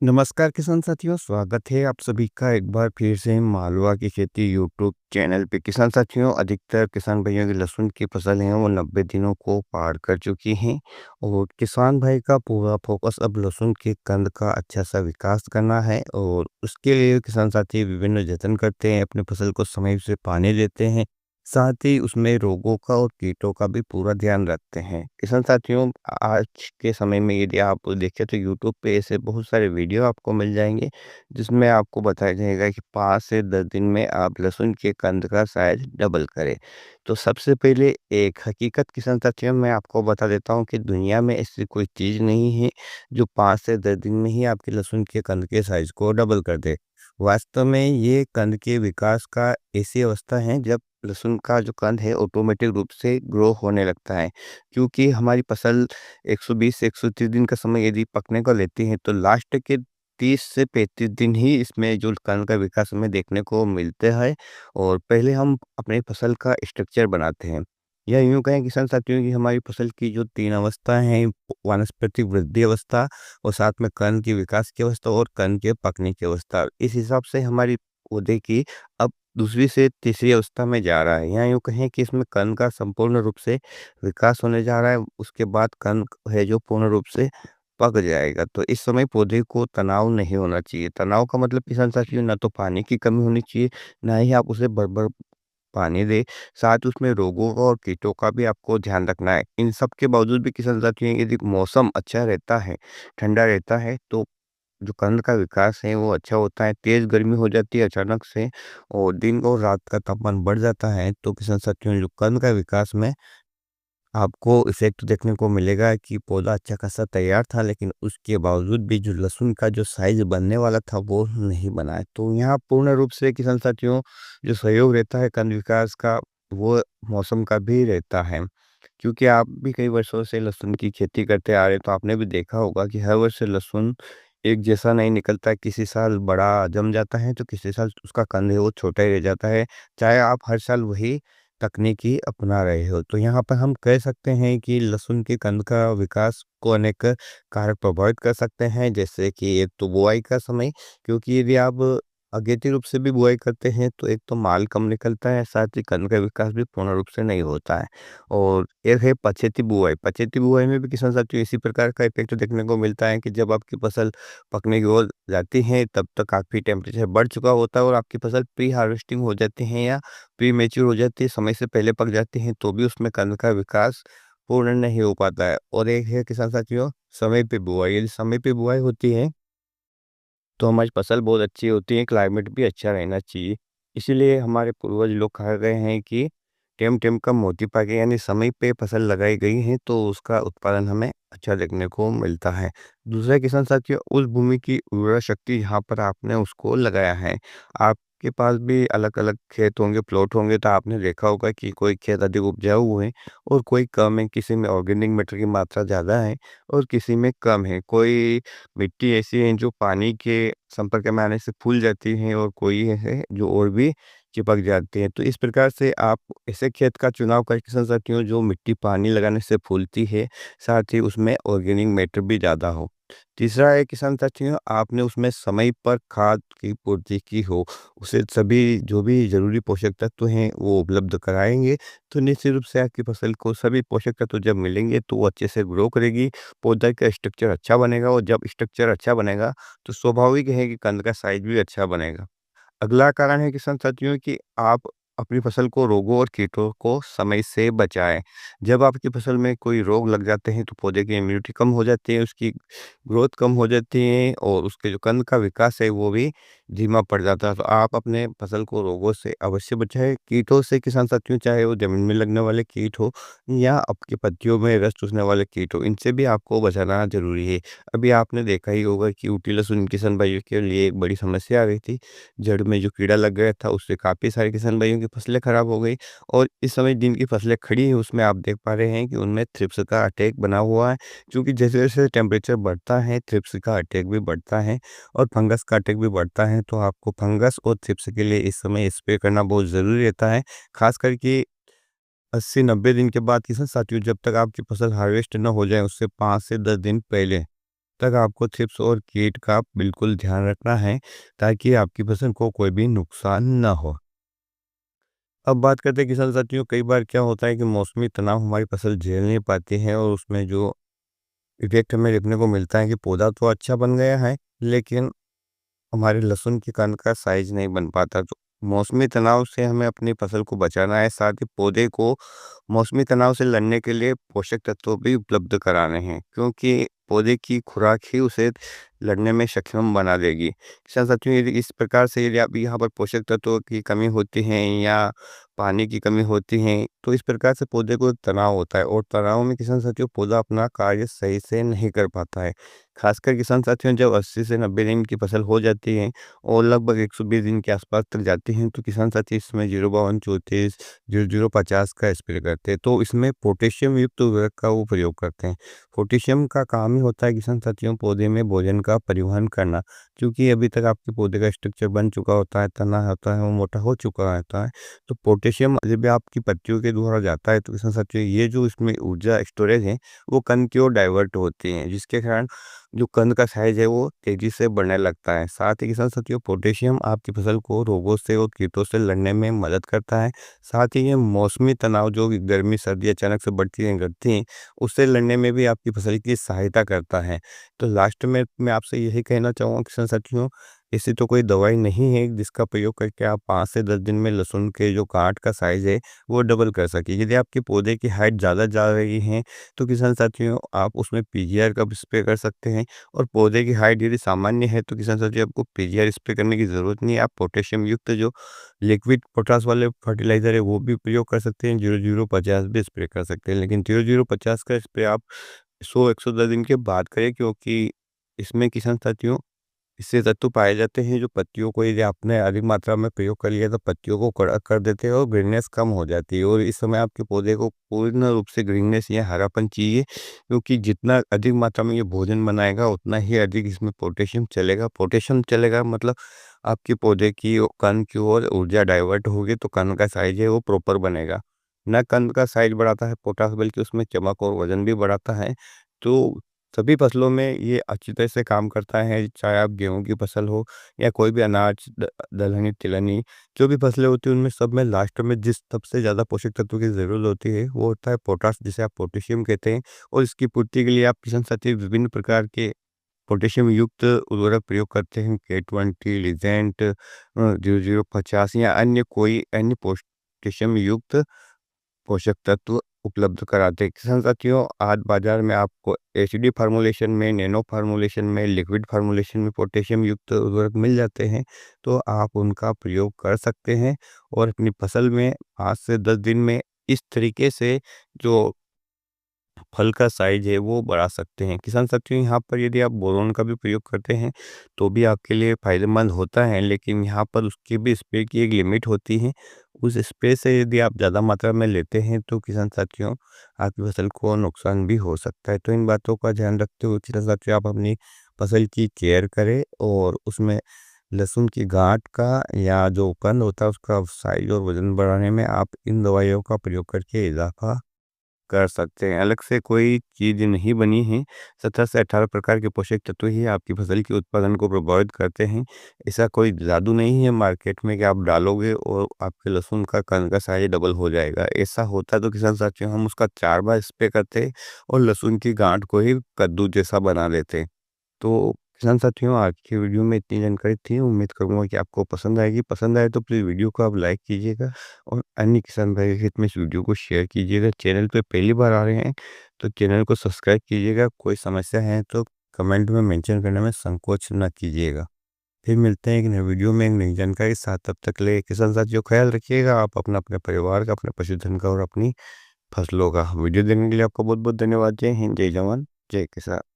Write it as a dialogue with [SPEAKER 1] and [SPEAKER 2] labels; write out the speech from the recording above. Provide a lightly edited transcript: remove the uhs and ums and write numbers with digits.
[SPEAKER 1] नमस्कार किसान साथियों, स्वागत है आप सभी का एक बार फिर से मालवा की खेती यूट्यूब चैनल पे। किसान साथियों, अधिकतर किसान भाइयों की लहसुन की फसल है वो 90 दिनों को पार कर चुकी हैं और किसान भाई का पूरा फोकस अब लहसुन के कंद का अच्छा सा विकास करना है और उसके लिए किसान साथी विभिन्न जतन करते हैं, अपने फसल को समय से पानी देते हैं, साथ ही उसमें रोगों का और कीटों का भी पूरा ध्यान रखते हैं। किसान साथियों, आज के समय में यदि आप देखें तो यूट्यूब पे ऐसे बहुत सारे वीडियो आपको मिल जाएँगे, जिसमें आपको बताया जाएगा कि 5 से 10 दिन में आप लहसुन के कंद का साइज़ डबल करें। तो सबसे पहले एक हकीकत किसान साथियों मैं आपको बता देता हूँ कि दुनिया में ऐसी कोई चीज़ नहीं है, जो 5 से 10 दिन में ही आपके लहसुन के कंद के साइज़ को डबल कर दे। वास्तव में ये कंद के विकास का ऐसी अवस्था है जब लहसुन का जो कंद है ऑटोमेटिक रूप से ग्रो होने लगता है। क्योंकि हमारी फसल 120 से 130 दिन का समय यदि पकने को लेती है तो लास्ट के 30 से 35 दिन ही इसमें जो कंद का विकास हमें देखने को मिलता है और पहले हम अपनी फसल का स्ट्रक्चर बनाते हैं। या यूँ कहें किसान साथियों कि हमारी फसल की जो 3 अवस्थाएँ हैं, वानस्पतिक वृद्धि अवस्था और साथ में कंद के विकास की अवस्था और कंद के पकने की अवस्था। इस हिसाब से हमारी पौधे की अब दूसरी से तीसरी अवस्था में जा रहा है या यूँ कहें कि इसमें कंद का संपूर्ण रूप से विकास होने जा रहा है, उसके बाद कंद है जो पूर्ण रूप से पक जाएगा। तो इस समय पौधे को तनाव नहीं होना चाहिए। तनाव का मतलब किसान साथियों ना तो पानी की कमी होनी चाहिए, ना ही आप उसे भर-भर पानी दें, साथ उसमें रोगों का और कीटों का भी आपको ध्यान रखना है। इन सब के बावजूद भी किसान साथियों यदि मौसम अच्छा रहता है, ठंडा रहता है तो जो कंद का विकास है वो अच्छा होता है। तेज़ गर्मी हो जाती है अचानक से और दिन और रात का तापमान बढ़ जाता है तो किसान साथियों जो कंद का विकास में आपको इफ़ेक्ट देखने को मिलेगा कि पौधा अच्छा खासा तैयार था, लेकिन उसके बावजूद भी जो लहसुन का जो साइज़ बनने वाला था वो नहीं बना है। तो यहाँ पूर्ण रूप से किसान साथियों जो सहयोग रहता है कंद विकास का वो मौसम का भी रहता है। क्योंकि आप भी कई वर्षों से लहसुन की खेती करते आ रहे हैं, तो आपने भी देखा होगा कि हर वर्ष लहसुन एक जैसा नहीं निकलता है। किसी साल बड़ा जम जाता है, तो किसी साल उसका कंद है वो छोटा ही रह जाता है। चाहे आप हर साल वही तकनीकी अपना रहे हो। तो यहाँ पर हम कह सकते हैं कि लहसुन के कंद का विकास को अनेक कारक प्रभावित कर सकते हैं, जैसे कि एक तो बुआई का समय, क्योंकि यदि आप अगेती रूप से भी बुआई करते हैं, तो एक तो माल कम निकलता है, साथ ही कंद का विकास भी पूर्ण रूप से नहीं होता है। और एक है पछेती बुआई। पछेती बुआई में भी किसान साथियों इसी प्रकार का इफ़ेक्ट देखने को मिलता है कि जब आपकी फसल पकने की ओर जाती है, तब तक काफ़ी टेम्परेचर बढ़ चुका होता है और आपकी फसल प्री हार्वेस्टिंग हो जाती है या प्री मैच्योर हो जाती है, समय से पहले पक जाती हैं, तो भी उसमें कंद का विकास पूर्ण नहीं हो पाता है। और एक है किसान साथियों समय पे बुआई। यदि समय पे बुआई होती है तो हमारी फसल बहुत अच्छी होती है, क्लाइमेट भी अच्छा रहना चाहिए। इसीलिए हमारे पूर्वज लोग कहा गए हैं कि टेम टेम का मोती पाके, यानी समय पे फसल लगाई गई है तो उसका उत्पादन हमें अच्छा देखने को मिलता है। दूसरा किसान साथियों उस भूमि की उर्वरा शक्ति जहाँ पर आपने उसको लगाया है। आपके पास भी अलग-अलग खेत होंगे, प्लॉट होंगे, तो आपने देखा होगा कि कोई खेत अधिक उपजाऊ है और कोई कम है, किसी में ऑर्गेनिक मैटर की मात्रा ज़्यादा है और किसी में कम है। कोई मिट्टी ऐसी है जो पानी के संपर्क में आने से फूल जाती है और कोई है जो और भी चिपक जाती है। तो इस प्रकार से आप ऐसे खेत का चुनाव करके किसान साथियों जो मिट्टी पानी लगाने से फूलती है, साथ ही उसमें ऑर्गेनिक मैटर भी ज़्यादा हो। तीसरा है किसान साथियों आपने उसमें समय पर खाद की पूर्ति की हो, उसे सभी जो भी ज़रूरी पोषक तत्व हैं वो उपलब्ध कराएँगे, तो निश्चित रूप से आपकी फसल को सभी पोषक तत्व जब मिलेंगे तो वो अच्छे से ग्रो करेगी, पौधा का स्ट्रक्चर अच्छा बनेगा और जब स्ट्रक्चर अच्छा बनेगा, तो स्वाभाविक है कि कंद का साइज़ भी अच्छा बनेगा। अगला कारण है किसान साथियों कि आप अपनी फसल को रोगों और कीटों को समय से बचाएं। जब आपकी फसल में कोई रोग लग जाते हैं तो पौधे की इम्यूनिटी कम हो जाती है, उसकी ग्रोथ कम हो जाती है और उसके जो कंद का विकास है वो भी धीमा पड़ जाता है। तो आप अपने फसल को रोगों से अवश्य बचाएं। कीटों से किसान साथियों चाहे वो जमीन में लगने वाले कीट हो या आपकी पत्तियों में रस चूसने वाले कीट हो, इनसे भी आपको बचाना जरूरी है। अभी आपने देखा ही होगा कि ऊटी लहसुन किसान भाइयों के लिए एक बड़ी समस्या आ गई थी। जड़ में जो कीड़ा लग गया था उससे काफ़ी सारे किसान भाइयों की फसलें खराब हो गई और इस समय जिनकी फसलें खड़ी हैं उसमें आप देख पा रहे हैं कि उनमें थ्रिप्स का अटैक बना हुआ है। क्योंकि जैसे-जैसे टेम्परेचर बढ़ता है थ्रिप्स का अटैक भी बढ़ता है और फंगस का अटैक भी बढ़ता है। तो आपको फंगस और थ्रिप्स के लिए इस समय स्प्रे करना बहुत ज़रूरी रहता है। ख़ास करके 80-90 दिन के बाद किसान साथियों जब तक आपकी फसल हार्वेस्ट ना हो जाए उससे 5 से 10 दिन पहले तक आपको थ्रिप्स और कीट का बिल्कुल ध्यान रखना है ताकि आपकी फसल को कोई भी नुकसान ना हो। अब बात करते हैं किसान साथियों, कई बार क्या होता है कि मौसमी तनाव हमारी फसल झेल नहीं पाती है और उसमें जो इफ़ेक्ट हमें देखने को मिलता है कि पौधा तो अच्छा बन गया है, लेकिन हमारे लहसुन के कंद का साइज़ नहीं बन पाता। तो मौसमी तनाव से हमें अपनी फसल को बचाना है, साथ ही पौधे को मौसमी तनाव से लड़ने के लिए पोषक तत्व भी उपलब्ध कराने हैं, क्योंकि पौधे की खुराक ही उसे लड़ने में सक्षम बना देगी। किसान साथियों, यदि इस प्रकार से यदि आप यहाँ पर पोषक तत्वों की कमी होती है या पानी की कमी होती है, तो इस प्रकार से पौधे को तनाव होता है और तनाव में किसान साथियों पौधा अपना कार्य सही से नहीं कर पाता है। खासकर किसान साथियों, जब 80 से 90 दिन की फसल हो जाती है और लगभग 120 दिन के आसपास तक जाती हैं, तो किसान साथी इसमें 05234 0050 का स्प्रे करते हैं। तो इसमें पोटेशियम युक्त उर्वरक का वो प्रयोग करते हैं। पोटेशियम का काम ही होता है किसान साथियों पौधे में भोजन का परिवहन करना, क्योंकि अभी तक आपके पौधे का स्ट्रक्चर बन चुका होता है, तना होता है, वो मोटा हो चुका रहता है। तो पोटेशियम जब भी आपकी पत्तियों के द्वारा जाता है, तो किसान साथियों ये जो इसमें ऊर्जा स्टोरेज है, वो कंद की ओर डाइवर्ट होती है, जिसके कारण जो कंद का साइज है वो तेजी से बढ़ने लगता है। साथ ही किसान साथियों पोटेशियम आपकी फसल को रोगों से और कीटों से लड़ने में मदद करता है। साथ ही ये मौसमी तनाव जो कि गर्मी सर्दी अचानक से बढ़ती हैं घटती हैं, उससे लड़ने में भी आपकी फसल की सहायता करता है। तो लास्ट में मैं आपसे यही कहना चाहूँगा किसान साथियों, ऐसी तो कोई दवाई नहीं है जिसका प्रयोग करके आप 5 से 10 दिन में लहसुन के जो गाँठ का साइज़ है वो डबल कर सकें। यदि आपके पौधे की हाइट ज़्यादा जा रही है, तो किसान साथियों आप उसमें पीजीआर का भी स्प्रे कर सकते हैं और पौधे की हाइट यदि सामान्य है, तो किसान साथियों आपको पीजीआर स्प्रे करने की ज़रूरत नहीं है। आप पोटेशियम युक्त जो लिक्विड पोटाश वाले फर्टिलाइज़र है वो भी प्रयोग कर सकते हैं, 0050 भी स्प्रे कर सकते हैं। लेकिन 0050 का स्प्रे आप 100-110 दिन के बाद करें, क्योंकि इसमें किसान साथियों इससे तत्व पाए जाते हैं जो पत्तियों को यदि आपने अधिक मात्रा में प्रयोग कर लिया तो पत्तियों को कड़ा कर देते हैं और ग्रीननेस कम हो जाती है। और इस समय आपके पौधे को पूर्ण रूप से ग्रीननेस या हरापन चाहिए, क्योंकि जितना अधिक मात्रा में ये भोजन बनाएगा उतना ही अधिक इसमें पोटेशियम चलेगा। पोटेशियम चलेगा मतलब आपके पौधे की कंद की ओर ऊर्जा डाइवर्ट होगी, तो कंद का साइज है वो प्रॉपर बनेगा। न कंद का साइज बढ़ाता है पोटाश, बल्कि उसमें चमक और वजन भी बढ़ाता है। तो सभी फसलों में ये अच्छी तरह से काम करता है, चाहे आप गेहूँ की फसल हो या कोई भी अनाज, दलहनी, तिलहनी, जो भी फसलें होती हैं उनमें सब में लास्ट में जिस सबसे ज़्यादा पोषक तत्व की ज़रूरत होती है वो होता है पोटाश, जिसे आप पोटेशियम कहते हैं। और इसकी पूर्ति के लिए आप किसान साथी विभिन्न प्रकार के पोटेशियम युक्त उर्वरक प्रयोग करते हैं, K20, लिजेंट 0050 या अन्य कोई अन्य पोटेशियम युक्त पोषक तत्व उपलब्ध कराते हैं। किसान साथियों आज बाजार में आपको एचडी फार्मूलेशन में, नैनो फार्मूलेशन में, लिक्विड फार्मूलेशन में पोटेशियम युक्त उर्वरक मिल जाते हैं, तो आप उनका प्रयोग कर सकते हैं और अपनी फसल में 5 से 10 दिन में इस तरीके से जो फल का साइज है वो बढ़ा सकते हैं। किसान साथियों यहाँ पर यदि आप बोरोन का भी प्रयोग करते हैं तो भी आपके लिए फ़ायदेमंद होता है, लेकिन यहाँ पर उसकी भी स्प्रे की एक लिमिट होती है। उस स्प्रे से यदि आप ज़्यादा मात्रा में लेते हैं तो किसान साथियों आपकी फसल को नुकसान भी हो सकता है। तो इन बातों का ध्यान रखते हुए किसान साथियों आप अपनी फसल की केयर करें और उसमें लहसुन की गांठ का या जो कंद होता है उसका साइज और वजन बढ़ाने में आप इन दवाइयों का प्रयोग करके इजाफा कर सकते हैं। अलग से कोई चीज़ नहीं बनी है। 17 से 18 प्रकार के पोषक तत्व ही आपकी फसल के उत्पादन को प्रभावित करते हैं। ऐसा कोई जादू नहीं है मार्केट में कि आप डालोगे और आपके लहसुन का कंद का साइज़ डबल हो जाएगा। ऐसा होता तो किसान साथियों हम उसका 4 बार स्प्रे करते और लहसुन की गांठ को ही कद्दू जैसा बना देते। तो किसान साथियों आज की वीडियो में इतनी जानकारी थी, उम्मीद करूंगा कि आपको पसंद आएगी। पसंद आए तो प्लीज़ वीडियो को आप लाइक कीजिएगा और अन्य किसान भाई के हित में इस वीडियो को शेयर कीजिएगा। चैनल पे पहली बार आ रहे हैं तो चैनल को सब्सक्राइब कीजिएगा। कोई समस्या है तो कमेंट में मेंशन करने में संकोच न कीजिएगा। फिर मिलते हैं एक नए वीडियो में एक नई जानकारी के साथ। तब तक ले किसान साथियों ख्याल रखिएगा आप अपना, अपने परिवार का, अपने पशुधन का और अपनी फसलों का। वीडियो देखने के लिए आपका बहुत बहुत धन्यवाद। जय हिंद, जय जवान, जय किसान।